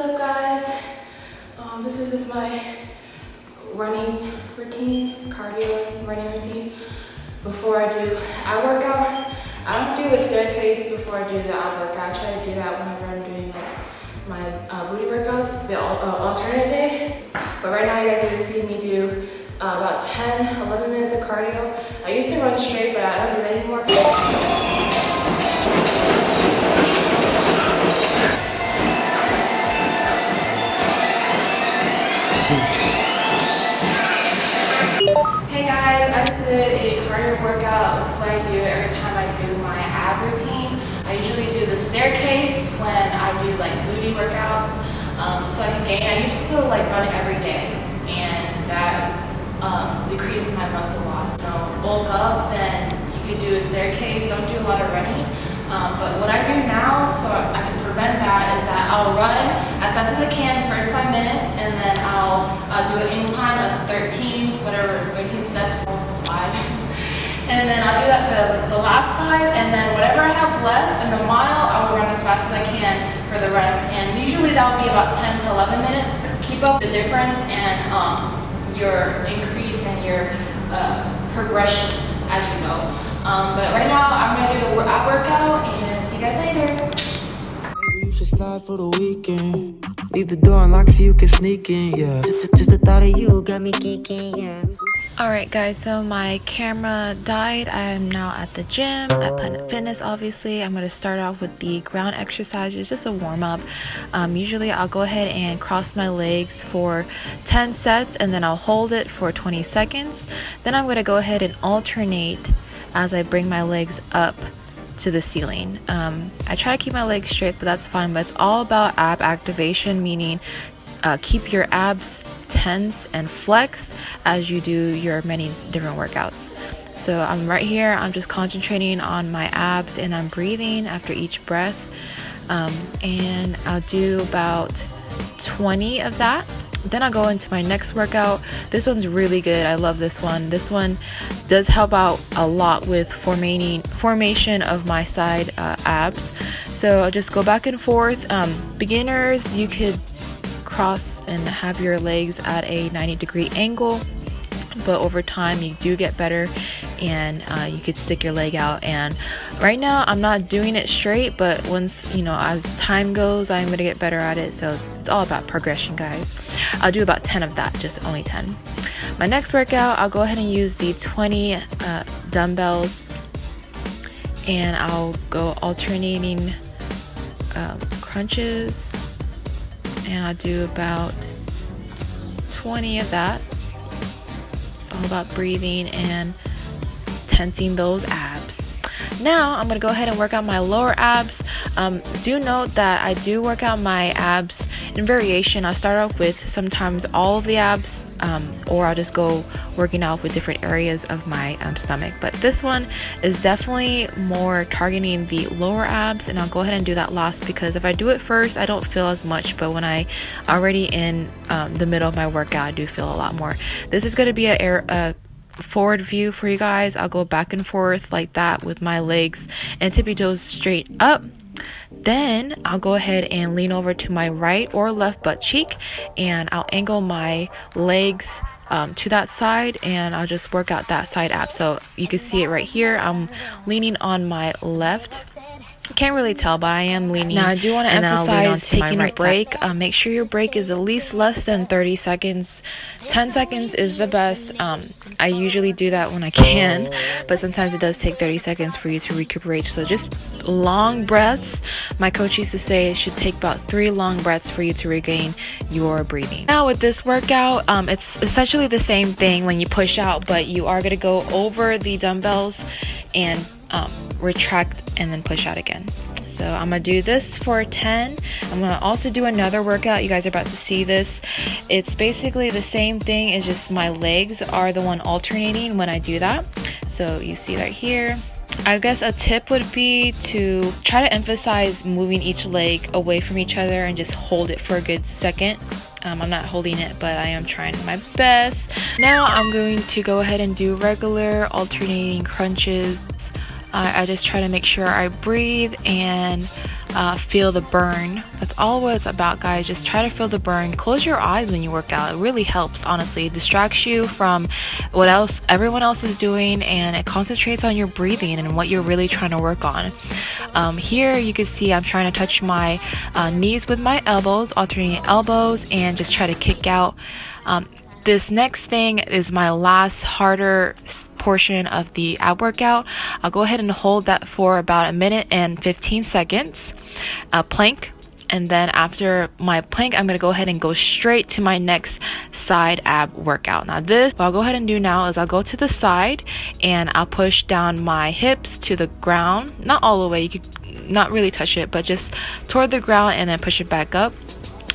up, guys? This is just my running routine, cardio running routine. Before I do ab workout, I don't do the staircase before I do the ab workout. I try to do that whenever I'm doing my booty workouts, the alternate day. But right now, you guys are gonna see me do about 10-11 minutes of cardio. I used to run straight, but I don't do that anymore. Hey guys, I just did a cardio workout. This is what I do every time I do my ab routine. I usually do the staircase when I do like booty workouts, so I can gain. I used to like run it every day, and that decreases my muscle loss. You know, bulk up, then you could do a staircase. Don't do a lot of running. But what I do now, so I can prevent that, is that I'll run as fast as I can the first 5 minutes, and then I'll do an incline of 13 steps, 5. And then I'll do that for the last 5, and then whatever I have left in the mile, I will run as fast as I can for the rest. And usually that will be about 10 to 11 minutes. Keep up the difference and your increase and your progression as you go. But right now, I'm gonna do the ab workout and see you guys later. Maybe you should slide for the weekend. Leave the door unlocked so you can sneak in, yeah. Just the thought of you got me geeking, yeah. Alright guys, so my camera died. I am now at the gym at Planet Fitness. Obviously, I'm going to start off with the ground exercises, just a warm-up. Usually I'll go ahead and cross my legs for 10 sets, and then I'll hold it for 20 seconds. Then I'm going to go ahead and alternate as I bring my legs up to the ceiling. I try to keep my legs straight, but that's fine. But it's all about ab activation, meaning keep your abs tense and flexed as you do your many different workouts. So I'm right here, I'm just concentrating on my abs, and I'm breathing after each breath, and I'll do about 20 of that. Then I'll go into my next workout. This one's really good. I love this one. This one does help out a lot with formation of my side abs. So I'll just go back and forth. Beginners, you could cross and have your legs at a 90-degree angle, but over time you do get better, and you could stick your leg out. And right now I'm not doing it straight, but once, you know, as time goes, I'm gonna get better at it. So it's all about progression, guys. I'll do about 10 of that, just only 10. My next workout, I'll go ahead and use the 20 dumbbells, and I'll go alternating crunches, and I'll do about 20 of that. It's all about breathing and tensing those abs. Now I'm gonna go ahead and work out my lower abs. Do note that I do work out my abs in variation. I start off with sometimes all of the abs, or I'll just go working out with different areas of my stomach. But this one is definitely more targeting the lower abs, and I'll go ahead and do that last, because if I do it first, I don't feel as much, but when I already in the middle of my workout, I do feel a lot more. This is going to be a forward view for you guys. I'll go back and forth like that with my legs and tippy toes straight up. Then I'll go ahead and lean over to my right or left butt cheek, and I'll angle my legs to that side, and I'll just work out that side ab. So you can see it right here. I'm leaning on my left. Can't really tell, but I am leaning. Now I do want to emphasize taking a break. Make sure your break is at least less than 30 seconds. 10 seconds is the best. I usually do that when I can, but sometimes it does take 30 seconds for you to recuperate. So just long breaths. My coach used to say it should take about 3 long breaths for you to regain your breathing. Now with this workout, it's essentially the same thing when you push out, but you are going to go over the dumbbells and retract and then push out again. So I'm gonna do this for 10. I'm gonna also do another workout. You guys are about to see this. It's basically the same thing, it's just my legs are the one alternating when I do that. So you see right here. I guess a tip would be to try to emphasize moving each leg away from each other and just hold it for a good second. I'm not holding it, but I am trying my best. Now I'm going to go ahead and do regular alternating crunches. I just try to make sure I breathe and feel the burn. That's all what it's about, guys. Just try to feel the burn. Close your eyes when you work out. It really helps, honestly. It distracts you from what else everyone else is doing, and it concentrates on your breathing and what you're really trying to work on. Here you can see I'm trying to touch my knees with my elbows, alternating elbows, and just try to kick out. This next thing is my last harder portion of the ab workout. I'll go ahead and hold that for about a minute and 15 seconds. Plank. And then after my plank, I'm going to go ahead and go straight to my next side ab workout. Now what I'll go ahead and do now is I'll go to the side and I'll push down my hips to the ground. Not all the way, you could not really touch it, but just toward the ground and then push it back up.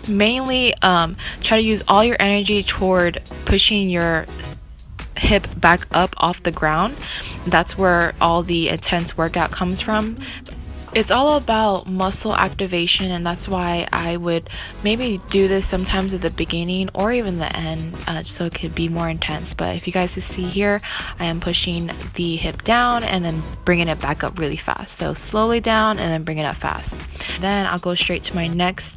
Mainly try to use all your energy toward pushing your hip back up off the ground. That's where all the intense workout comes from. It's all about muscle activation, and that's why I would maybe do this sometimes at the beginning or even the end, so it could be more intense. But if you guys can see here, I am pushing the hip down and then bringing it back up really fast. So slowly down and then bring it up fast. Then I'll go straight to my next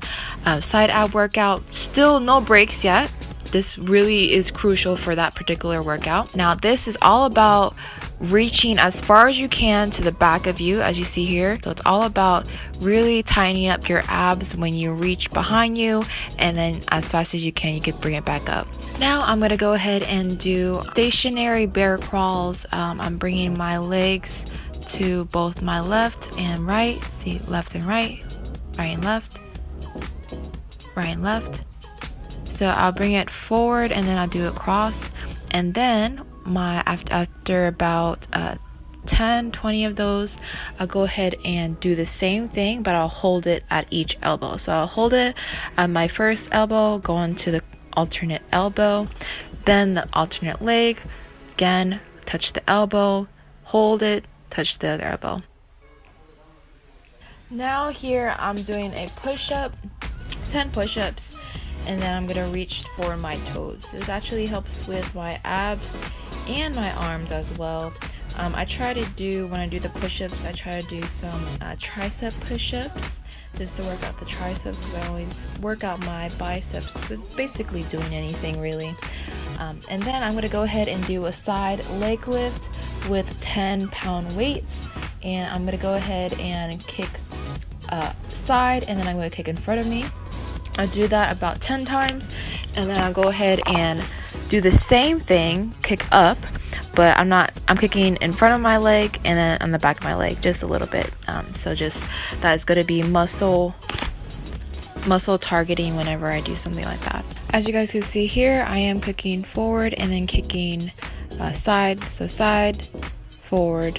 side ab workout. Still no breaks yet. This really is crucial for that particular workout. Now this is all about reaching as far as you can to the back of you, as you see here. So it's all about really tightening up your abs when you reach behind you, and then as fast as you can bring it back up. Now I'm going to go ahead and do stationary bear crawls. I'm bringing my legs to both my left and right. See, left and right, right and left, right and left. So I'll bring it forward and then I'll do it cross, and then after about 10-20 of those, I'll go ahead and do the same thing, but I'll hold it at each elbow. So I'll hold it at my first elbow, go into the alternate elbow, then the alternate leg, again touch the elbow, hold it, touch the other elbow. Now here I'm doing a push-up, 10 push-ups, and then I'm going to reach for my toes. This actually helps with my abs and my arms as well. I try to do, when I do the push-ups, I try to do some tricep push-ups just to work out the triceps, because I always work out my biceps with basically doing anything really. And then I'm going to go ahead and do a side leg lift with 10-pound weights, and I'm going to go ahead and kick side, and then I'm going to kick in front of me. I'll do that about 10 times, and then I'll go ahead and do the same thing, kick up, but I'm kicking in front of my leg and then on the back of my leg just a little bit. So just that is going to be muscle targeting whenever I do something like that. As you guys can see here, I am kicking forward and then kicking side, so side, forward,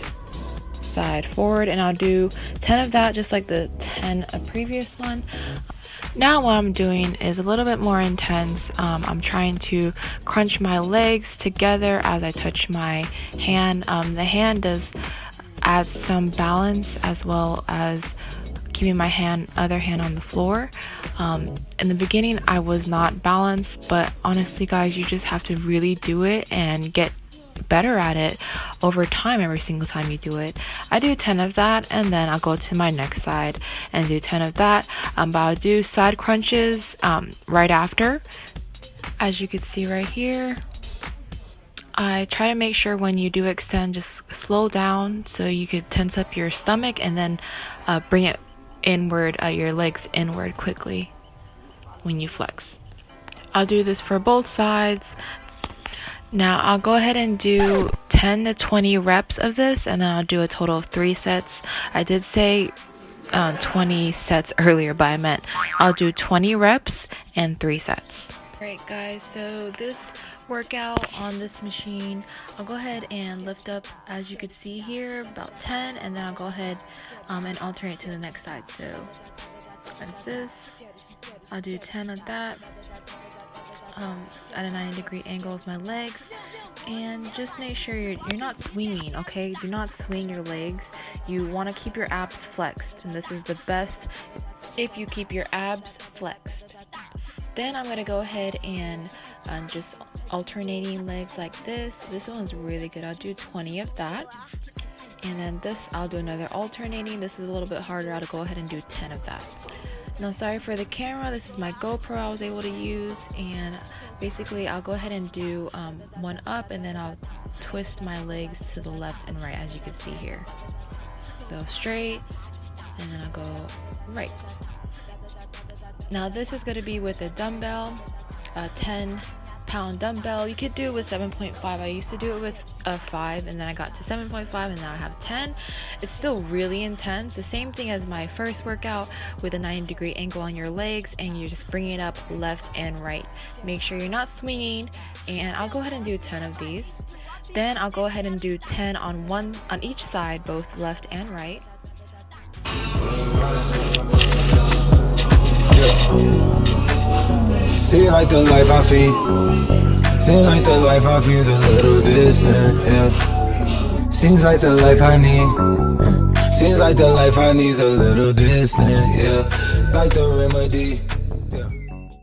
and I'll do 10 of that just like the 10 a previous one. Now what I'm doing is a little bit more intense. I'm trying to crunch my legs together as I touch my hand. The hand does add some balance as well as keeping my other hand on the floor. In the beginning I was not balanced, but honestly guys, you just have to really do it and get better at it over time. Every single time you do it, I do 10 of that, and then I'll go to my next side and do 10 of that, but I'll do side crunches right after. As you can see right here, I try to make sure when you do extend, just slow down so you could tense up your stomach and then bring it inward, your legs inward quickly when you flex. I'll do this for both sides. Now I'll go ahead and do 10 to 20 reps of this, and then I'll do a total of 3 sets. I did say 20 sets earlier, but I meant I'll do 20 reps and 3 sets. Alright guys, so this workout on this machine, I'll go ahead and lift up, as you can see here, about 10, and then I'll go ahead and alternate to the next side. So that's this. I'll do 10 of that. At a 90-degree angle with my legs, and just make sure you're not swinging, okay? Do not swing your legs. You want to keep your abs flexed, and this is the best if you keep your abs flexed. Then I'm going to go ahead and just alternating legs like this. This one's really good. I'll do 20 of that, And then this, I'll do another alternating. This is a little bit harder. I'll go ahead and do 10 of that. Now, sorry for the camera. This is my GoPro I was able to use. And basically, I'll go ahead and do one up, and then I'll twist my legs to the left and right, as you can see here. So straight, and then I'll go right. Now, this is going to be with a dumbbell, a 10-pound dumbbell. You could do it with 7.5. I used to do it with a 5, and then I got to 7.5, and now I have 10. It's still really intense. The same thing as my first workout, with a 90-degree angle on your legs, and you're just bringing it up left and right. Make sure you're not swinging, and I'll go ahead and do 10 of these. Then I'll go ahead and do 10 on each side, both left and right. See like the life I feed. Seems like the life I feed's a little distant, yeah. Seems like the life I need. Seems like the life I need's a little distant, yeah. Like the remedy.